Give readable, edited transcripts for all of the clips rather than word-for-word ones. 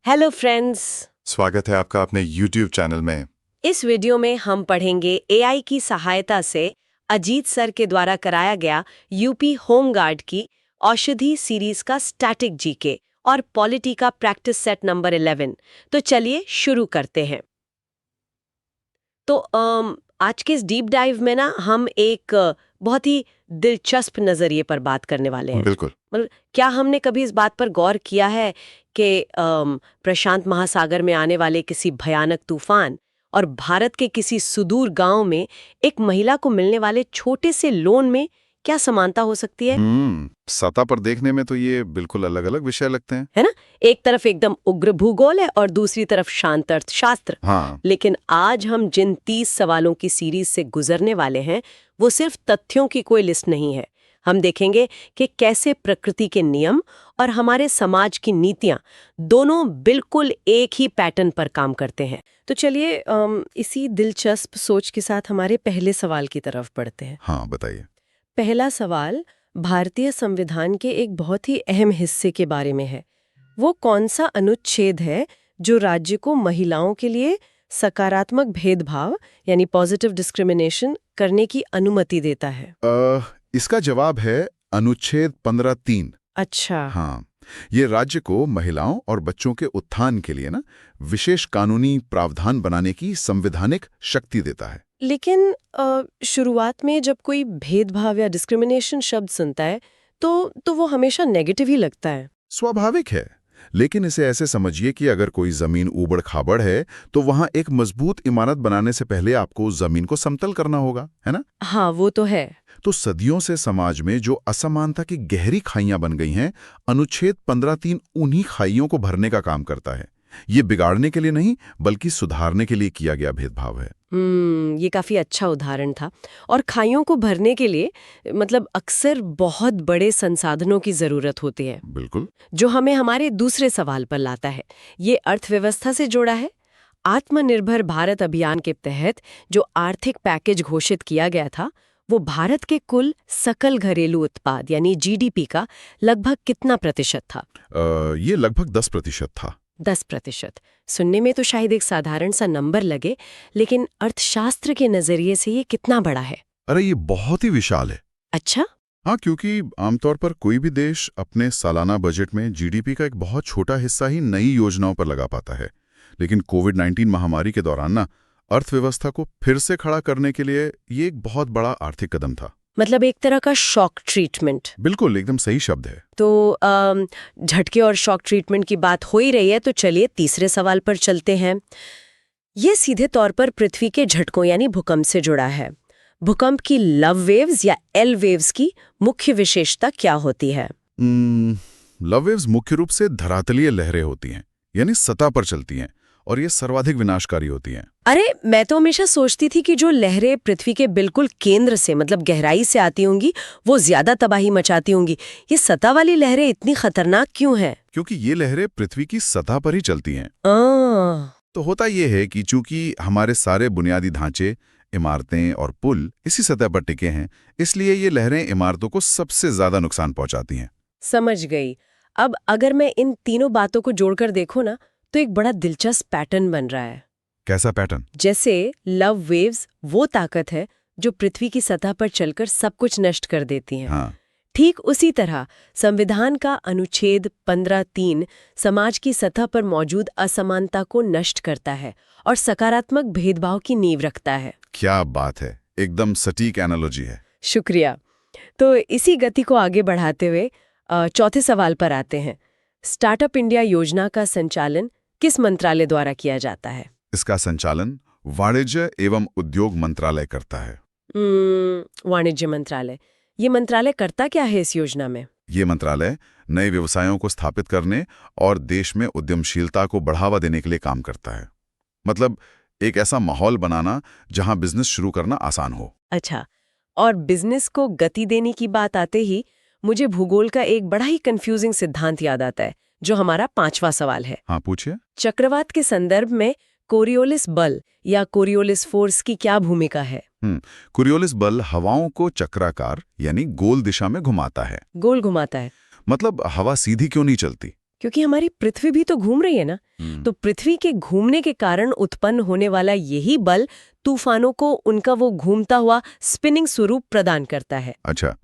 Hello friends. स्वागत है आपका अपने YouTube चैनल में। इस वीडियो में हम पढ़ेंगे एआई की सहायता से अजीत सर के द्वारा कराया गया यूपी होमगार्ड की औषधि सीरीज का स्टैटिक जीके और पॉलिटी का प्रैक्टिस सेट नंबर 11। तो चलिए शुरू करते हैं। तो आज के इस डीप डाइव में ना हम एक बहुत ही दिलचस्प नज़रिए पर बात करने वाले हैं। बिल्कुल। मतलब क्या हमने कभी इस बात पर गौर किया है कि प्रशांत महासागर में आने वाले किसी भयानक तूफान और भारत के किसी सुदूर गांव में एक महिला को मिलने वाले छोटे से लोन में क्या समानता हो सकती है? सतह पर देखने में तो ये बिल्कुल अलग अलग विषय लगते हैं, है ना? एक तरफ एकदम उग्र भूगोल है और दूसरी तरफ शांत अर्थशास्त्र। हाँ। लेकिन आज हम जिन 30 सवालों की सीरीज से गुजरने वाले हैं वो सिर्फ तथ्यों की कोई लिस्ट नहीं है। हम देखेंगे कि कैसे प्रकृति के नियम और हमारे समाज की नीतियां दोनों बिल्कुल एक ही पैटर्न पर काम करते हैं। तो चलिए इसी दिलचस्प सोच के साथ हमारे पहले सवाल की तरफ बढ़ते हैं। हाँ, बताइए। पहला सवाल भारतीय संविधान के एक बहुत ही अहम हिस्से के बारे में है। वो कौन सा अनुच्छेद है जो राज्य को महिलाओं के लिए सकारात्मक भेदभाव यानी पॉजिटिव डिस्क्रिमिनेशन करने की अनुमति देता है? इसका जवाब है अनुच्छेद 15(3). अच्छा। हाँ, ये राज्य को महिलाओं और बच्चों के उत्थान के लिए विशेष कानूनी प्रावधान बनाने की संवैधानिक शक्ति देता है। लेकिन शुरुआत में जब कोई भेदभाव या डिस्क्रिमिनेशन शब्द सुनता है तो वो हमेशा नेगेटिव ही लगता है। स्वाभाविक है, लेकिन इसे ऐसे समझिए कि अगर कोई जमीन ऊबड़ खाबड़ है तो वहां एक मजबूत इमारत बनाने से पहले आपको उस जमीन को समतल करना होगा, है ना? हाँ, वो तो है। तो सदियों से समाज में जो असमानता की गहरी खाइयां बन गई हैं, अनुच्छेद 15(3) उन्हीं खाइयों को भरने का काम करता है। ये बिगाड़ने के लिए नहीं बल्कि सुधारने के लिए किया गया भेदभाव है। ये काफी अच्छा उदाहरण था। और खाइयों को भरने के लिए मतलब अक्सर बहुत बड़े संसाधनों की जरूरत होती है। बिल्कुल। जो हमें हमारे दूसरे सवाल पर लाता है। ये अर्थव्यवस्था से जुड़ा है। आत्मनिर्भर भारत अभियान के तहत जो आर्थिक पैकेज घोषित किया गया था वो भारत के कुल सकल घरेलू उत्पाद यानी जीडीपी का लगभग कितना प्रतिशत था? ये लगभग 10% था। 10%। सुनने में तो शायद एक साधारण सा नंबर लगे, लेकिन अर्थशास्त्र के नजरिए से ये कितना बड़ा है? अरे ये बहुत ही विशाल है। अच्छा। हाँ, क्योंकि आमतौर पर कोई भी देश अपने सालाना बजट में जीडीपी का एक बहुत छोटा हिस्सा ही नई योजनाओं पर लगा पाता है। लेकिन कोविड-19 महामारी के दौरान अर्थव्यवस्था को फिर से खड़ा करने के लिए ये एक बहुत बड़ा आर्थिक कदम था। मतलब एक तरह का शॉक ट्रीटमेंट। बिल्कुल, एकदम सही शब्द है। तो झटके और शॉक ट्रीटमेंट की बात हो ही रही है तो चलिए तीसरे सवाल पर चलते हैं। ये सीधे तौर पर पृथ्वी के झटकों यानी भूकंप से जुड़ा है। भूकंप की लव वेव्स या एल वेव्स की मुख्य विशेषता क्या होती है? लव वेव्स मुख्य रूप से धरातलीय लहरें होती हैं, यानी सतह पर चलती हैं, और ये सर्वाधिक विनाशकारी होती हैं। अरे मैं तो हमेशा सोचती थी कि जो लहरें पृथ्वी के बिल्कुल केंद्र से मतलब गहराई से आती होंगी वो ज्यादा तबाही मचाती होंगी। ये सतह वाली लहरें इतनी खतरनाक क्यों हैं? क्योंकि ये लहरें पृथ्वी की सतह पर ही चलती हैं। तो होता ये है कि चूंकि हमारे सारे बुनियादी ढांचे, इमारतें और पुल इसी सतह पर टिके हैं, इसलिए ये लहरें इमारतों को सबसे ज्यादा नुकसान पहुंचाती हैं। समझ गई। अब अगर मैं इन तीनों बातों को जोड़कर देखूं ना तो एक बड़ा दिलचस्प पैटर्न बन रहा है। कैसा पैटर्न? जैसे लव वेव्स वो ताकत है जो पृथ्वी की सतह पर चलकर सब कुछ नष्ट कर देती हैं। हाँ। ठीक उसी तरह संविधान का अनुच्छेद 15(3) समाज की सतह पर मौजूद असमानता को नष्ट करता है और सकारात्मक भेदभाव की नींव रखता है। क्या बात है, एकदम सटीक एनालॉजी है। शुक्रिया। तो इसी गति को आगे बढ़ाते हुए चौथे सवाल पर आते हैं। स्टार्टअप इंडिया योजना का संचालन किस मंत्रालय द्वारा किया जाता है? इसका संचालन वाणिज्य एवं उद्योग मंत्रालय करता है। वाणिज्य मंत्रालय। ये मंत्रालय करता क्या है इस योजना में? ये मंत्रालय नए व्यवसायों को स्थापित करने और देश में उद्यमशीलता को बढ़ावा देने के लिए काम करता है। मतलब एक ऐसा माहौल बनाना जहां बिजनेस शुरू करना आसान हो। अच्छा। और बिजनेस को गति देने की बात आते ही मुझे भूगोल का एक बड़ा ही कंफ्यूजिंग सिद्धांत याद आता है जो हमारा 5वां सवाल है। हाँ, पूछिए। चक्रवात के संदर्भ में कोरियोलिस बल या कोरियोलिस फोर्स की क्या भूमिका है? कोरियोलिस बल हवाओं को चक्राकार यानी गोल दिशा में घुमाता है। गोल घुमाता है। मतलब हवा सीधी क्यों नहीं चलती? क्योंकि हमारी पृथ्वी भी तो घूम रही है ना। तो पृथ्वी के घूमने के कारण उत्पन्न होने वाला यही बल तूफानों को उनका वो घूमता हुआ स्पिनिंग स्वरूप प्रदान करता है। अच्छा,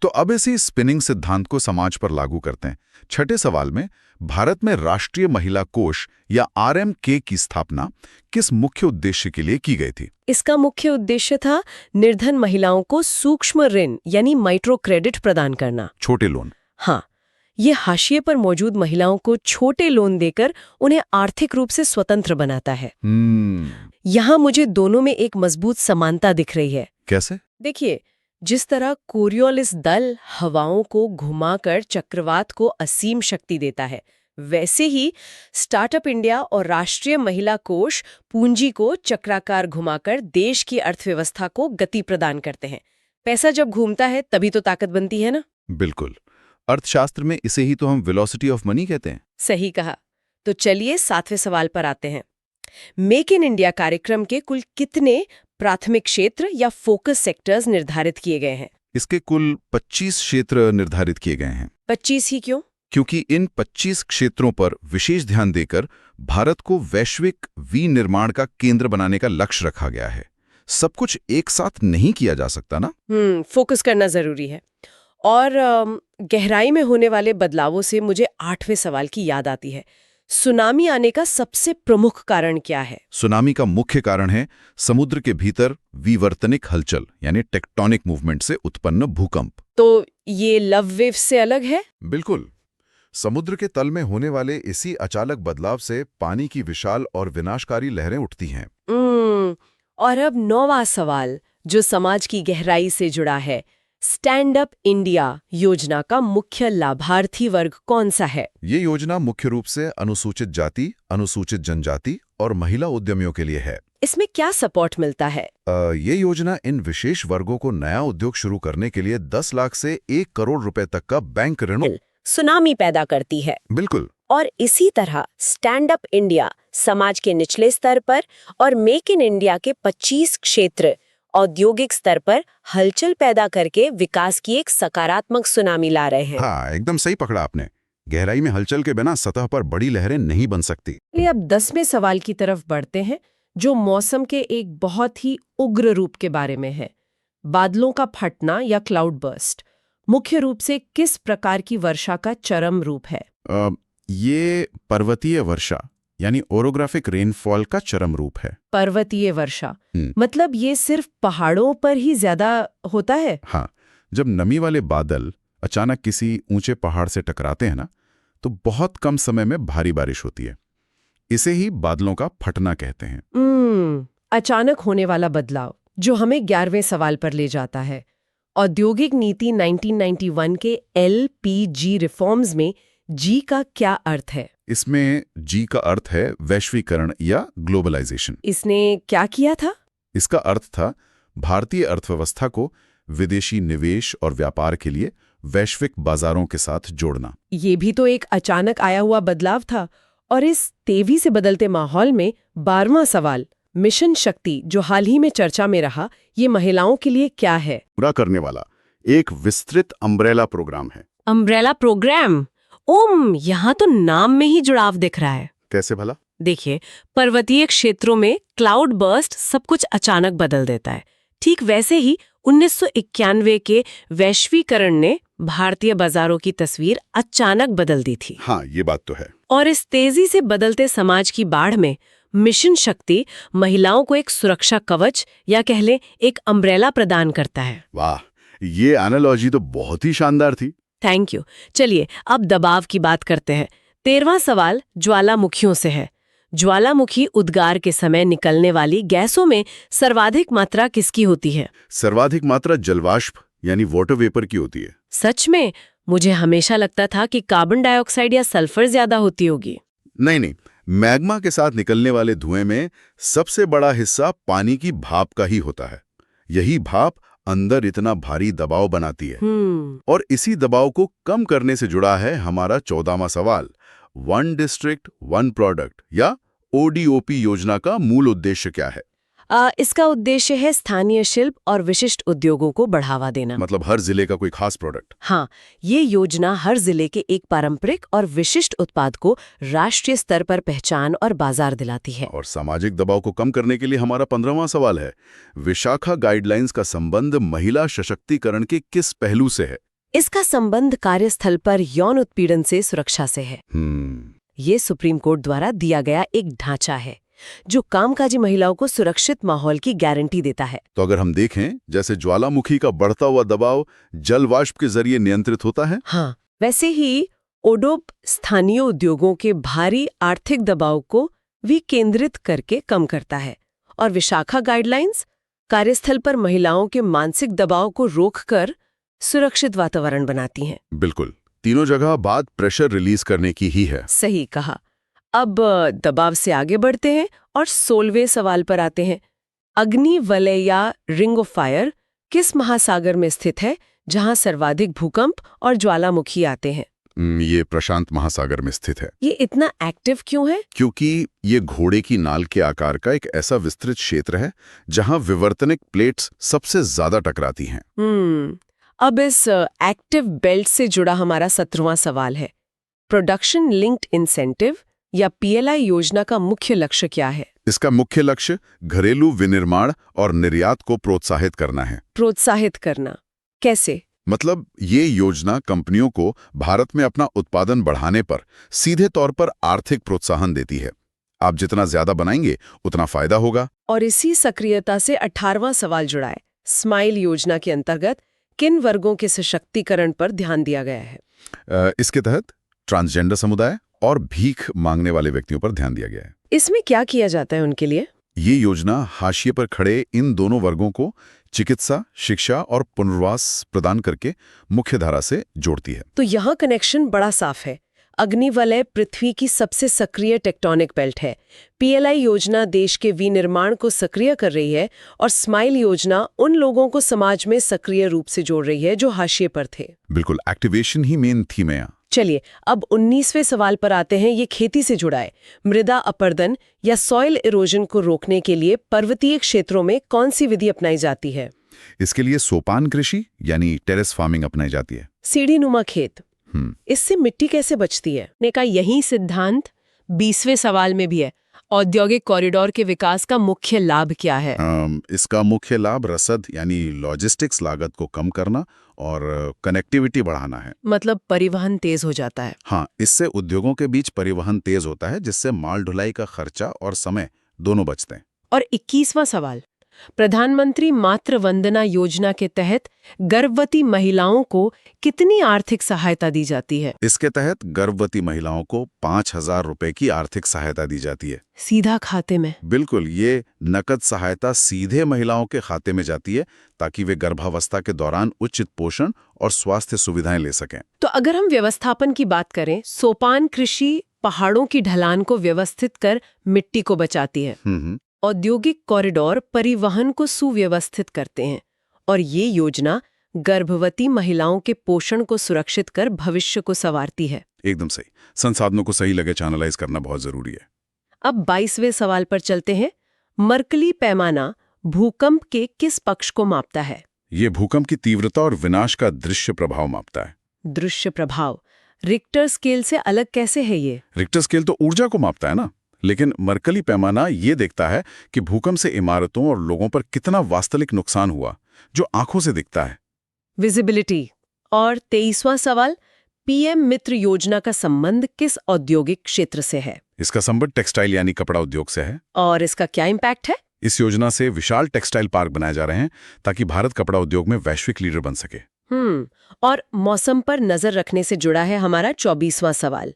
तो अब इसी स्पिनिंग सिद्धांत को समाज पर लागू करते हैं। छठे सवाल में भारत में राष्ट्रीय महिला कोष या RMK की स्थापना किस मुख्य उद्देश्य के लिए की गई थी? इसका मुख्य उद्देश्य था निर्धन महिलाओं को सूक्ष्म ऋण यानी माइक्रो क्रेडिट प्रदान करना। छोटे लोन। हाँ, ये हाशिए पर मौजूद महिलाओं को छोटे लोन देकर उन्हें आर्थिक रूप से स्वतंत्र बनाता है। यहाँ मुझे दोनों में एक मजबूत समानता दिख रही है। कैसे? देखिए, जिस तरह कोरियोलिस दल हवाओं को घुमाकर चक्रवात को असीम शक्ति देता है, वैसे ही स्टार्टअप इंडिया और राष्ट्रीय महिला कोष पूंजी को चक्राकार घुमाकर देश की अर्थव्यवस्था को गति प्रदान करते हैं। पैसा जब घूमता है तभी तो ताकत बनती है ना। बिल्कुल। अर्थशास्त्र में इसे ही तो हम वेलोसिटी ऑफ मनी कहते हैं। सही कहा। तो चलिए 7वें सवाल पर आते हैं। मेक इन इंडिया कार्यक्रम के कुल कितने प्राथमिक क्षेत्र या फोकस सेक्टर्स निर्धारित किए गए हैं? इसके कुल 25 क्षेत्र निर्धारित किए गए हैं। 25 ही क्यों? क्योंकि इन 25 क्षेत्रों पर विशेष ध्यान देकर भारत को वैश्विक विनिर्माण का केंद्र बनाने का लक्ष्य रखा गया है। सब कुछ एक साथ नहीं किया जा सकता ना। फोकस करना जरूरी है। और गहराई में होने वाले बदलावों से मुझे 8वें सवाल की याद आती है। सुनामी आने का सबसे प्रमुख कारण क्या है? सुनामी का मुख्य कारण है समुद्र के भीतर विवर्तनिक हलचल यानी टेक्टोनिक मूवमेंट से उत्पन्न भूकंप। तो ये लव वेव से अलग है? बिल्कुल। समुद्र के तल में होने वाले इसी अचानक बदलाव से पानी की विशाल और विनाशकारी लहरें उठती हैं। और अब 9वां सवाल जो समाज की गहराई से जुड़ा है। स्टैंड अप इंडिया योजना का मुख्य लाभार्थी वर्ग कौन सा है? ये योजना मुख्य रूप से अनुसूचित जाति, अनुसूचित जनजाति और महिला उद्यमियों के लिए है। इसमें क्या सपोर्ट मिलता है? ये योजना इन विशेष वर्गों को नया उद्योग शुरू करने के लिए 10 लाख से 1 करोड़ रुपए तक का बैंक ऋण सुनामी पैदा करती है। बिल्कुल। और इसी तरह स्टैंड अप इंडिया समाज के निचले स्तर पर और मेक इन इंडिया के 25 क्षेत्र औद्योगिक स्तर पर हलचल पैदा करके विकास की एक सकारात्मक सुनामी ला रहे हैं। हाँ, एकदम सही पकड़ा आपने। गहराई में हलचल के बिना सतह पर बड़ी लहरें नहीं बन सकती। चलिए अब 10वें सवाल की तरफ बढ़ते हैं, जो मौसम के एक बहुत ही उग्र रूप के बारे में है। बादलों का फटना या क्लाउड बर्स्ट मुख्य रूप से किस प्रकार की वर्षा का चरम रूप है? ये पर्वतीय वर्षा यानी ओरोग्राफिक रेनफॉल का चरम रूप है। पर्वतीय वर्षा मतलब ये सिर्फ पहाड़ों पर ही ज्यादा होता है? हाँ, जब नमी वाले बादल अचानक किसी ऊंचे पहाड़ से टकराते हैं ना, तो बहुत कम समय में भारी बारिश होती है। इसे ही बादलों का फटना कहते हैं। अचानक होने वाला बदलाव जो हमें 11वें सवाल पर ले जाता है। औद्योगिक नीति 1991 के LPG रिफॉर्म्स में जी का क्या अर्थ है? इसमें जी का अर्थ है वैश्वीकरण या ग्लोबलाइजेशन। इसने क्या किया था? इसका अर्थ था भारतीय अर्थव्यवस्था को विदेशी निवेश और व्यापार के लिए वैश्विक बाजारों के साथ जोड़ना। ये भी तो एक अचानक आया हुआ बदलाव था। और इस तेजी से बदलते माहौल में 12वां सवाल मिशन शक्ति जो हाल ही में चर्चा में रहा, ये महिलाओं के लिए क्या है? पूरा करने वाला एक विस्तृत अम्ब्रेला प्रोग्राम है। Umbrella programme? यहाँ तो नाम में ही जुड़ाव दिख रहा है। कैसे भला? देखिए, पर्वतीय क्षेत्रों में क्लाउड बर्स्ट सब कुछ अचानक बदल देता है। ठीक वैसे ही 1991 के वैश्वीकरण ने भारतीय बाजारों की तस्वीर अचानक बदल दी थी। हाँ, ये बात तो है। और इस तेजी से बदलते समाज की बाढ़ में मिशन शक्ति महिलाओं को एक सुरक्षा कवच या कह लें एक अम्ब्रेला प्रदान करता है। वाह, ये एनालॉजी तो बहुत ही शानदार थी। Thank you. चलिए अब दबाव की बात करते हैं। 13वां सवाल ज्वालामुखियों से है। ज्वालामुखी उद्गार के समय निकलने वाली गैसों में सर्वाधिक मात्रा किसकी होती है? सर्वाधिक मात्रा जलवाष्प यानी वाटर वेपर की होती है। सच में? मुझे हमेशा लगता था कि कार्बन डाइऑक्साइड या सल्फर ज्यादा होती होगी। नहीं, मैग्मा के साथ निकलने वाले धुएं में सबसे बड़ा हिस्सा पानी की भाप का ही होता है। यही भाप अंदर इतना भारी दबाव बनाती है। और इसी दबाव को कम करने से जुड़ा है हमारा 14वां सवाल। वन डिस्ट्रिक्ट वन प्रोडक्ट या ODOP योजना का मूल उद्देश्य क्या है? इसका उद्देश्य है स्थानीय शिल्प और विशिष्ट उद्योगों को बढ़ावा देना। मतलब हर जिले का कोई खास प्रोडक्ट। हाँ, ये योजना हर जिले के एक पारंपरिक और विशिष्ट उत्पाद को राष्ट्रीय स्तर पर पहचान और बाजार दिलाती है। और सामाजिक दबाव को कम करने के लिए हमारा 15वां सवाल है, विशाखा गाइडलाइंस का संबंध महिला सशक्तिकरण के किस पहलू से है? इसका संबंध कार्यस्थल पर यौन उत्पीड़न से सुरक्षा से है। ये सुप्रीम कोर्ट द्वारा दिया गया एक ढांचा है जो कामकाजी महिलाओं को सुरक्षित माहौल की गारंटी देता है। तो अगर हम देखें, जैसे ज्वालामुखी का बढ़ता हुआ दबाव जल वाष्प के जरिए नियंत्रित होता है, हाँ, वैसे ही ओडोप स्थानीय उद्योगों के भारी आर्थिक दबाव को भी केंद्रित करके कम करता है। और विशाखा गाइडलाइंस कार्यस्थल पर महिलाओं के मानसिक दबाव को रोककर सुरक्षित वातावरण बनाती हैं। बिल्कुल, तीनों जगह बात प्रेशर रिलीज करने की ही है। सही कहा। अब दबाव से आगे बढ़ते हैं और 16वें सवाल पर आते हैं। अग्नि वलय या रिंग ऑफ फायर किस महासागर में स्थित है जहां सर्वाधिक भूकंप और ज्वालामुखी आते हैं? ये प्रशांत महासागर में स्थित है। ये इतना एक्टिव क्यों है? क्योंकि ये घोड़े की नाल के आकार का एक ऐसा विस्तृत क्षेत्र है जहां विवर्तनिक प्लेट्स सबसे ज्यादा टकराती हैं। अब इस एक्टिव बेल्ट से जुड़ा हमारा 17वां सवाल है। प्रोडक्शन लिंक्ड इंसेंटिव या पीएलआई योजना का मुख्य लक्ष्य क्या है? इसका मुख्य लक्ष्य घरेलू विनिर्माण और निर्यात को प्रोत्साहित करना है। प्रोत्साहित करना कैसे? मतलब ये योजना कंपनियों को भारत में अपना उत्पादन बढ़ाने पर सीधे तौर पर आर्थिक प्रोत्साहन देती है। आप जितना ज्यादा बनाएंगे उतना फायदा होगा। और इसी सक्रियता से 18वां सवाल जुड़ा है। स्माइल योजना के अंतर्गत किन वर्गों के सशक्तिकरण पर ध्यान दिया गया है? इसके तहत ट्रांसजेंडर समुदाय और भीख मांगने वाले व्यक्तियों पर ध्यान दिया गया है। इसमें क्या किया जाता है उनके लिए? ये योजना हाशिए पर खड़े इन दोनों वर्गों को चिकित्सा, शिक्षा और पुनर्वास प्रदान करके मुख्य धारा से जोड़ती है। तो यहाँ कनेक्शन बड़ा साफ है। अग्निवलय पृथ्वी की सबसे सक्रिय टेक्टोनिक बेल्ट है, पीएलआई योजना देश के विनिर्माण को सक्रिय कर रही है और स्माइल योजना उन लोगों को समाज में सक्रिय रूप से जोड़ रही है जो हाशिए पर थे। बिल्कुल, एक्टिवेशन ही मेन थीम है यहाँ। चलिए अब 19वें सवाल पर आते हैं। ये खेती से जुड़ा है। मृदा अपरदन या सॉइल इरोजन को रोकने के लिए पर्वतीय क्षेत्रों में कौन सी विधि अपनाई जाती है? इसके लिए सोपान कृषि यानी टेरेस फार्मिंग अपनाई जाती है। सीढ़ीनुमा खेत। इससे मिट्टी कैसे बचती है? ने का यही सिद्धांत 20वें सवाल में भी है। औद्योगिक कॉरिडोर के विकास का मुख्य लाभ क्या है? इसका मुख्य लाभ रसद यानी लॉजिस्टिक्स लागत को कम करना और कनेक्टिविटी बढ़ाना है। मतलब परिवहन तेज हो जाता है। हाँ, इससे उद्योगों के बीच परिवहन तेज होता है, जिससे माल ढुलाई का खर्चा और समय दोनों बचते हैं। और 21वां सवाल, प्रधानमंत्री मातृ वंदना योजना के तहत गर्भवती महिलाओं को कितनी आर्थिक सहायता दी जाती है? इसके तहत गर्भवती महिलाओं को 5,000 रुपए की आर्थिक सहायता दी जाती है। सीधा खाते में? बिल्कुल, ये नकद सहायता सीधे महिलाओं के खाते में जाती है ताकि वे गर्भावस्था के दौरान उचित पोषण और स्वास्थ्य सुविधाएं ले सकें। तो अगर हम व्यवस्थापन की बात करें, सोपान कृषि पहाड़ों की ढलान को व्यवस्थित कर मिट्टी को बचाती है। औद्योगिक कॉरिडोर परिवहन को सुव्यवस्थित करते हैं और ये योजना गर्भवती महिलाओं के पोषण को सुरक्षित कर भविष्य को संवारती है। एकदम सही। संसाधनों को सही लगे चैनलाइज करना बहुत जरूरी है। अब 22वें सवाल पर चलते हैं। मर्कली पैमाना भूकंप के किस पक्ष को मापता है? ये भूकंप की तीव्रता और विनाश का दृश्य प्रभाव मापता है। दृश्य प्रभाव रिक्टर स्केल से अलग कैसे है ये? रिक्टर स्केल तो ऊर्जा को मापता है ना, लेकिन मर्कली पैमाना ये देखता है कि भूकंप से इमारतों और लोगों पर कितना वास्तविक नुकसान हुआ, जो आंखों से दिखता है। विजिबिलिटी। और 23वां सवाल, पीएम मित्र योजना का संबंध किस औद्योगिक क्षेत्र से है? इसका संबंध टेक्सटाइल यानी कपड़ा उद्योग से है। और इसका क्या इम्पैक्ट है? इस योजना से विशाल टेक्सटाइल पार्क बनाए जा रहे हैं ताकि भारत कपड़ा उद्योग में वैश्विक लीडर बन सके। और मौसम पर नजर रखने से जुड़ा है हमारा 24वां सवाल।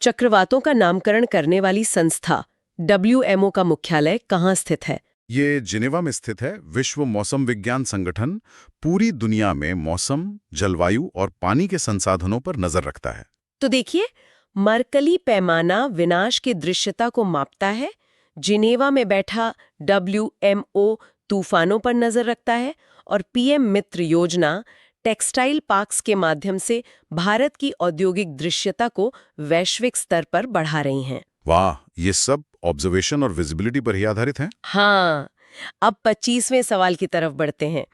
चक्रवातों का नामकरण करने वाली संस्था WMO का मुख्यालय कहाँ स्थित है? ये जिनेवा में स्थित है। विश्व मौसम विज्ञान संगठन पूरी दुनिया में मौसम, जलवायु और पानी के संसाधनों पर नजर रखता है। तो देखिए, मर्कली पैमाना विनाश की दृश्यता को मापता है, जिनेवा में बैठा WMO तूफानों पर नजर रखता है और PM मित्र योजना टेक्सटाइल पार्क्स के माध्यम से भारत की औद्योगिक दृश्यता को वैश्विक स्तर पर बढ़ा रही हैं। वाह, ये सब ऑब्जर्वेशन और विजिबिलिटी पर ही आधारित है। हाँ, अब 25वें सवाल की तरफ बढ़ते हैं।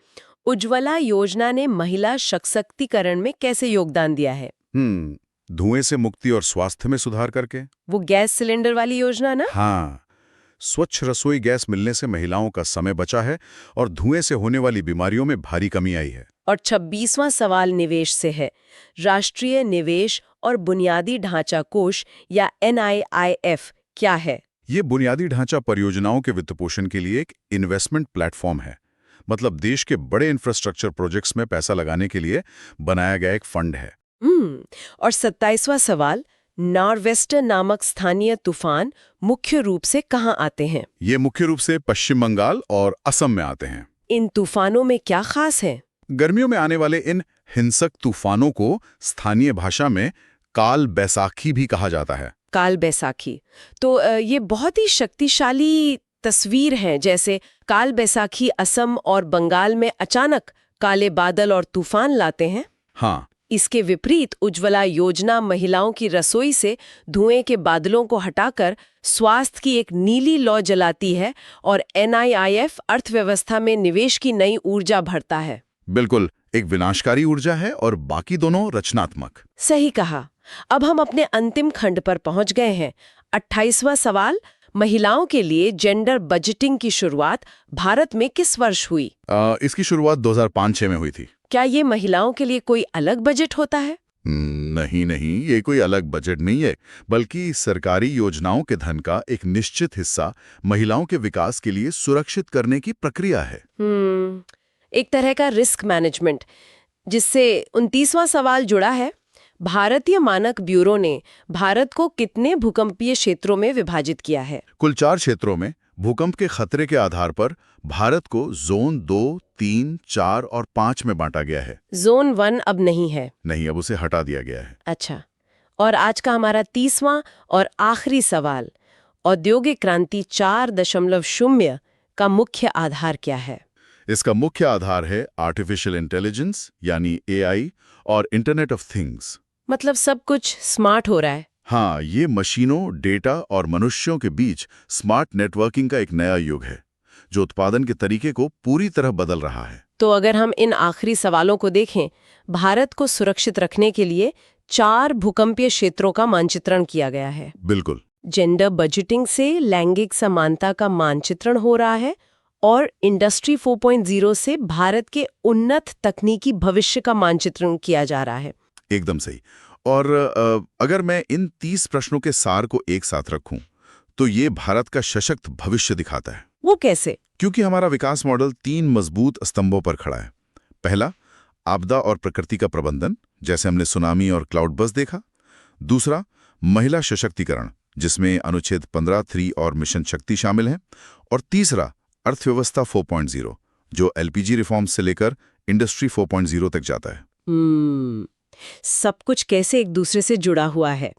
उज्ज्वला योजना ने महिला सशक्तिकरण में कैसे योगदान दिया है? धुएं से मुक्ति और स्वास्थ्य में सुधार करके। वो गैस सिलेंडर वाली योजना ना? हाँ, स्वच्छ रसोई गैस मिलने से महिलाओं का समय बचा है और धुएं से होने वाली बीमारियों में भारी कमी आई है। और 26वां सवाल निवेश से है। राष्ट्रीय निवेश और बुनियादी ढांचा कोष या NIIF क्या है? ये बुनियादी ढांचा परियोजनाओं के वित्तपोषण के लिए एक इन्वेस्टमेंट प्लेटफॉर्म है। मतलब देश के बड़े इंफ्रास्ट्रक्चर प्रोजेक्ट्स में पैसा लगाने के लिए बनाया गया एक फंड है। और 27वां सवाल, नॉर्वेस्टर नामक स्थानीय तूफान मुख्य रूप से कहाँ आते हैं? ये मुख्य रूप से पश्चिम बंगाल और असम में आते हैं। इन तूफानों में क्या खास है? गर्मियों में आने वाले इन हिंसक तूफानों को स्थानीय भाषा में काल बैसाखी भी कहा जाता है। काल बैसाखी तो ये बहुत ही शक्तिशाली तस्वीर है। जैसे काल बैसाखी असम और बंगाल में अचानक काले बादल और तूफान लाते हैं। हाँ, इसके विपरीत उज्ज्वला योजना महिलाओं की रसोई से धुएं के बादलों को हटाकर स्वास्थ्य की एक नीली लौ जलाती है और NIIF अर्थव्यवस्था में निवेश की नई ऊर्जा भरता है। बिल्कुल, एक विनाशकारी ऊर्जा है और बाकी दोनों रचनात्मक। सही कहा। अब हम अपने अंतिम खंड पर पहुंच गए हैं। 28वां सवाल, महिलाओं के लिए जेंडर बजटिंग की शुरुआत भारत में किस वर्ष हुई? इसकी शुरुआत 2005-06 में हुई थी। क्या ये महिलाओं के लिए कोई अलग बजट होता है? नहीं, ये कोई अलग बजट नहीं है, बल्कि सरकारी योजनाओं के धन का एक निश्चित हिस्सा महिलाओं के विकास के लिए सुरक्षित करने की प्रक्रिया है। एक तरह का रिस्क मैनेजमेंट। जिससे 29वां सवाल जुड़ा है। भारतीय मानक ब्यूरो ने भारत को कितने भूकंपीय क्षेत्रों में विभाजित किया है? कुल 4 क्षेत्रों में भूकंप के खतरे के आधार पर भारत को जोन 2, 3, 4 और 5 में बांटा गया है। जोन 1 अब नहीं है? नहीं, अब उसे हटा दिया गया है। अच्छा। और आज का हमारा 30वां और आखिरी सवाल, औद्योगिक क्रांति 4.0 का मुख्य आधार क्या है? इसका मुख्य आधार है आर्टिफिशियल इंटेलिजेंस यानी AI और इंटरनेट ऑफ थिंग्स। मतलब सब कुछ स्मार्ट हो रहा है। हाँ, ये मशीनों, डेटा और मनुष्यों के बीच स्मार्ट नेटवर्किंग का एक नया युग है, जो उत्पादन के तरीके को पूरी तरह बदल रहा है। तो अगर हम इन आखिरी सवालों को देखें, भारत को सुरक्षित रखने के लिए 4 भूकंपीय क्षेत्रों का मानचित्रण किया गया है। बिल्कुल। जेंडर बजटिंग से लैंगिक समानता का मानचित्रण हो रहा है और इंडस्ट्री 4.0 से भारत के उन्नत तकनीकी भविष्य का मानचित्रण किया जा रहा है। एकदम सही। और अगर मैं इन 30 प्रश्नों के सार को एक साथ रखूं, तो ये भारत का सशक्त भविष्य दिखाता है। वो कैसे? क्योंकि हमारा विकास मॉडल 3 मजबूत स्तंभों पर खड़ा है। पहला, आपदा और प्रकृति का प्रबंधन, जैसे हमने सुनामी और क्लाउड बस देखा। दूसरा, महिला सशक्तिकरण, जिसमें अनुच्छेद 15(3) और मिशन शक्ति शामिल हैं। और तीसरा, अर्थव्यवस्था 4.0, जो LPG रिफॉर्म्स से लेकर इंडस्ट्री 4.0 तक जाता है। सब कुछ कैसे एक दूसरे से जुड़ा हुआ है।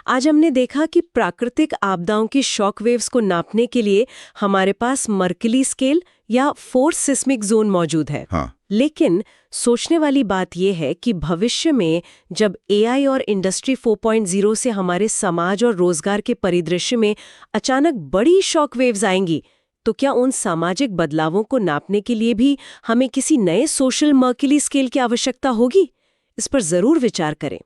आज हमने देखा कि प्राकृतिक आपदाओं की शॉक वेव्स को नापने के लिए हमारे पास मर्कली स्केल या 4 सिस्मिक जोन मौजूद है। हाँ। लेकिन सोचने वाली बात यह है कि भविष्य में जब AI और इंडस्ट्री 4.0 से हमारे समाज और रोजगार के परिदृश्य में अचानक बड़ी शॉक वेव्स आएंगी, तो क्या उन सामाजिक बदलावों को नापने के लिए भी हमें किसी नए सोशल मर्कली स्केल की आवश्यकता होगी? इस पर जरूर विचार करें।